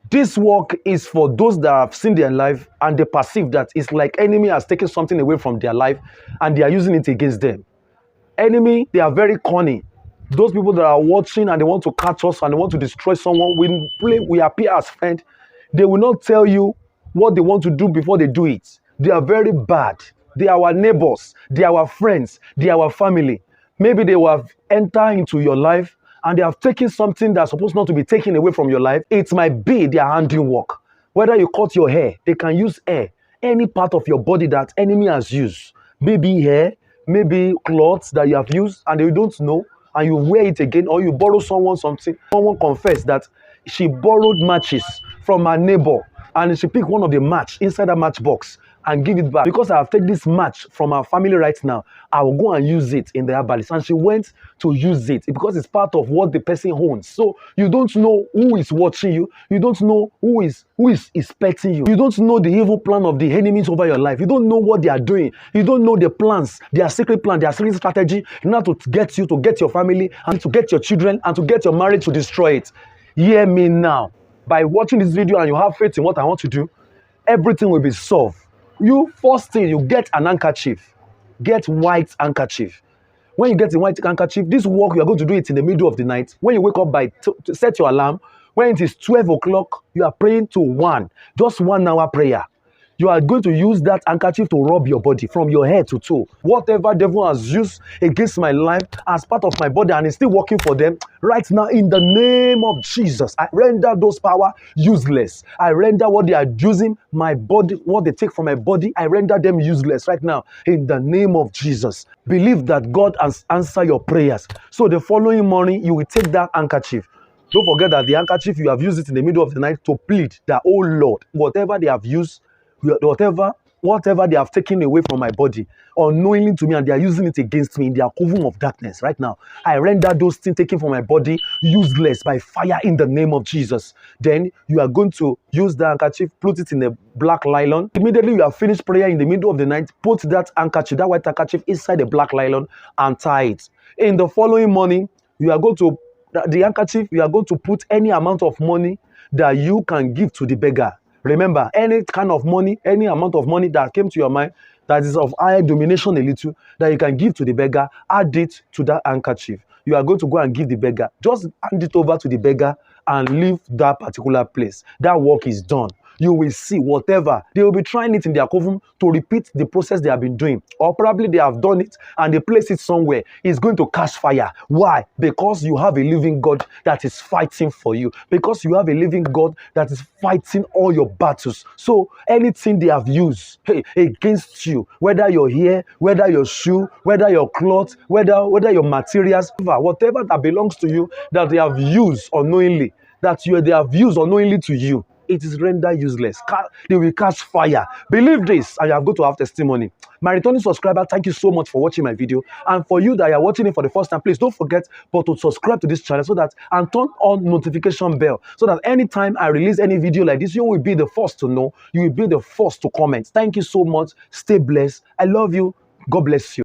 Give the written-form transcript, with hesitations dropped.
This work is for those that have seen their life and they perceive that it's like enemy has taken something away from their life and they are using it against them. Enemy, they are very cunning. Those people that are watching and they want to catch us and they want to destroy someone, we appear as friends. They will not tell you what they want to do before they do it. They are very bad. They are our neighbors. They are our friends. They are our family. Maybe they will have entered into your life and they have taken something that's supposed not to be taken away from your life. It might be their handiwork. Whether you cut your hair, they can use hair, any part of your body that enemy has used. Maybe hair, maybe clothes that you have used and you don't know, and you wear it again, or you borrow someone something. Someone confessed that she borrowed matches from her neighbor and she picked one of the match inside that matchbox and give it back. Because I have taken this match from our family right now, I will go and use it in the herbalist. And she went to use it because it's part of what the person owns. So you don't know who is watching you. You don't know who is expecting you. You don't know the evil plan of the enemies over your life. You don't know what they are doing. You don't know the plans, their secret plan, their secret strategy in order to get you, to get your family, and to get your children, and to get your marriage, to destroy it. Hear me now. By watching this video and you have faith in what I want to do, everything will be solved. You, first thing, you get an handkerchief. Get white handkerchief. When you get a white handkerchief, this work, you are going to do it in the middle of the night. When you wake up to set your alarm, when it is 12 o'clock, you are praying to 1, just 1 hour prayer. You are going to use that handkerchief to rub your body from your head to toe. Whatever devil has used against my life as part of my body and is still working for them, right now in the name of Jesus, I render those power useless. I render what they are using my body, what they take from my body, I render them useless right now in the name of Jesus. Believe that God has answered your prayers. So the following morning, you will take that handkerchief. Don't forget that the handkerchief, you have used it in the middle of the night to plead that, oh Lord, whatever they have used, whatever they have taken away from my body, unknowingly to me, and they are using it against me in their coven of darkness right now, I render those things taken from my body useless by fire in the name of Jesus. Then you are going to use the handkerchief, put it in a black nylon. Immediately you have finished prayer in the middle of the night, put that handkerchief, that white handkerchief, inside the black nylon and tie it. In the following morning, you are going to, the handkerchief, you are going to put any amount of money that you can give to the beggar. Remember, any kind of money, any amount of money that came to your mind that is of higher domination a little, that you can give to the beggar, add it to that handkerchief. You are going to go and give the beggar. Just hand it over to the beggar and leave that particular place. That work is done. You will see whatever. They will be trying it in their coven to repeat the process they have been doing. Or probably they have done it and they place it somewhere. It's going to catch fire. Why? Because you have a living God that is fighting for you. Because you have a living God that is fighting all your battles. So anything they have used against you, whether your hair, whether your shoe, whether your clothes, whether your materials, whatever that belongs to you that they have used unknowingly, they have used unknowingly to you, it is rendered useless. They will catch fire. Believe this, and you are going to have testimony. My returning subscriber, thank you so much for watching my video. And for you that are watching it for the first time, please don't forget to subscribe to this channel and turn on notification bell so that anytime I release any video like this, you will be the first to know. You will be the first to comment. Thank you so much. Stay blessed. I love you. God bless you.